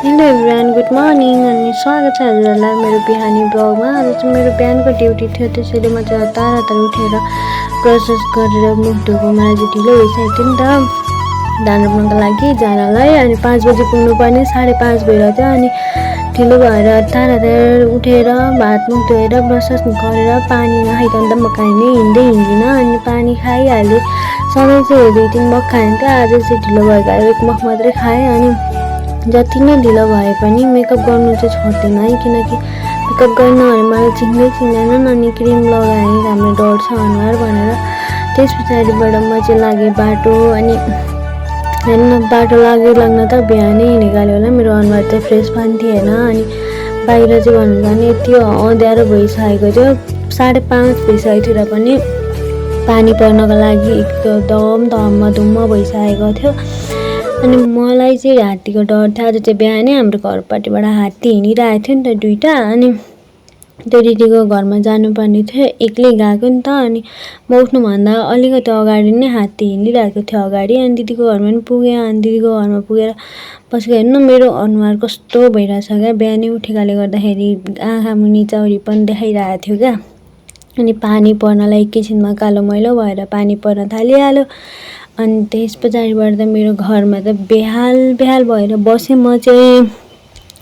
Hello everyone, good morning अनि स्वागत छ हजुरहरूलाई मेरो बिहानी ब्लगमा। आज चाहिँ मेरो बिहानको ड्युटी थियो, त्यसैले म चाहिँ तारा उठेर प्रोसेस गरेर मुख धोएको। मलाई चाहिँ ढिलो भइसकेको थियो नि त धान रोप्नको लागि जानलाई। अनि 5 बजी पुग्नुपर्ने 5:30 भइरहेको थियो। अनि ढिलो भएर तारा उठेर भात मुख धोएर ब्रस गरेर पानी नखाइकन त म कहीँ नै हिँड्दिनँ। अनि पानी खाइहालेँ। सधैँ चाहिँ 2-3 मग खान्थेँ, आज चाहिँ ढिलो भएको 1 मग मात्रै खाएँ। अनि जति नै ढिलो भए पनि मेकअप गर्नु चाहिँ छोड्दैन है, किनकि मेकअप गर्न भने मलाई चिन्दैनन्। अनि क्रिम लगाएँ राम्रो डढ्छ अनुहार भनेर। त्यस पछाडिबाट म चाहिँ लागेँ बाटो। अनि हेर्न बाटो लाग्न त बिहानै निकाल्यो होला, मेरो अनुहार चाहिँ फ्रेस पनि थिएन। अनि बाहिर चाहिँ भन्नु जाने यति अँध्यारो भइसकेको थियो, 5:30 भइसकेको थियो र पनि पानी पर्नको लागि एकदम धम्म भइसकेको थियो। अनि मलाई चाहिँ हात्तीको डर थियो। आज चाहिँ बिहानै हाम्रो घरपट्टिबाट हात्ती हिँडिरहेको थियो नि त 2टा। अनि त्यो दिदीको घरमा जानुपर्ने थियो, एक्लै गएको नि त। अनि म उठ्नुभन्दा अलिकति अगाडि नै हात्ती हिँडिरहेको थियो अगाडि। अनि दिदीको घरमा पनि पुगेँ। अनि दिदीको घरमा पुगेर बसेको हेर्नु मेरो अनुहार कस्तो भइरहेछ क्या, बिहानै उठेकाले गर्दाखेरि आँखा मुनि चौरी पनि देखाइरहेको थियो क्या। अनि पानी पर्नलाई एकैछिनमा कालो मैलो भएर पानी पर्न थालिहाल्यो। अनि त्यस पछाडिबाट त मेरो घरमा त बेहाल भएर बसेँ म चाहिँ।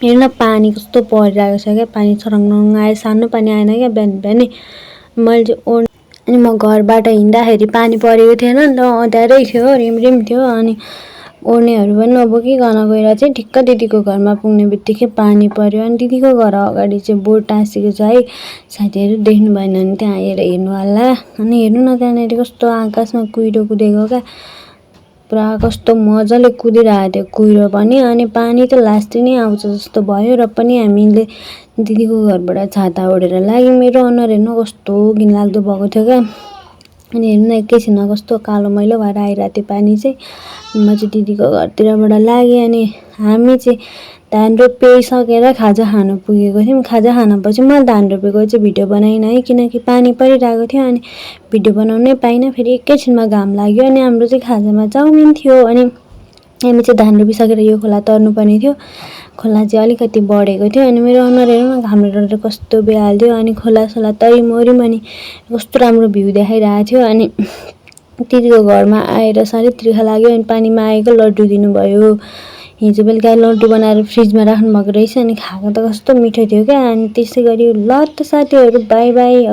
हेर्न पानी कस्तो परिरहेको छ क्या, पानी छरङ आयो, सानो पानी आएन क्या बिहानै। मैले चाहिँ अनि म घरबाट हिँड्दाखेरि पानी परेको थिएन नि त, अँध्यारै थियो, रिमरिम थियो। अनि ओर्नेहरू पनि नबोकिकन गएर चाहिँ ठिक्क दिदीको घरमा पुग्ने बित्तिकै पानी पर्यो। अनि दिदीको घर अगाडि चाहिँ बोर्ड टाँसिएको छ है, साथीहरू देख्नु भएन भने त्यहाँ आएर हेर्नु होला। अनि हेर्नु न त्यहाँनिर कस्तो आकाशमा कुहिरो कुदेको क्या, पुरा कस्तो मजाले कुदिरहेको थियो कुहिरो पनि। अनि पानी त लास्टै नै आउँछ जस्तो भयो र पनि हामीले दिदीको घरबाट छाता ओढेर लाग्यो। मेरो अनुहार हेर्नु कस्तो घिनलाग्दो भएको थियो क्या। अनि हेर्नु एकैछिनमा कस्तो कालो मैलो भएर आइरहेको थियो पानी चाहिँ। म चाहिँ दिदीको घरतिरबाट लागेँ। अनि हामी चाहिँ धान रोपिसकेर खाजा खानु पुगेको थियौँ। खाजा खानपछि मैले धान रोपेको चाहिँ भिडियो बनाइनँ है, किनकि पानी परिरहेको थियो। अनि भिडियो बनाउनै पाइनँ, फेरि एकैछिनमा घाम लाग्यो। अनि हाम्रो चाहिँ खाजामा चाउमिन थियो। अनि हामी चाहिँ धान रोपिसकेर यो खोला तर्नुपर्ने थियो, खोला चाहिँ अलिकति बढेको थियो। अनि मेरो अनुहार हेर्नु न घामले डढेर कस्तो बेहाल थियो। अनि खोला तरिमरिम अनि कस्तो राम्रो भ्यू देखाइरहेको थियो। अनि दिदीको घरमा आएर साह्रै तिर्खा लाग्यो। अनि पानीमा आएको लड्डु दिनुभयो, हिजो बेलुका लड्डु बनाएर फ्रिजमा राख्नुभएको रहेछ। अनि खाएको त कस्तो मिठो थियो क्या। अनि त्यसै गरी ल त साथीहरू, बाई बाई।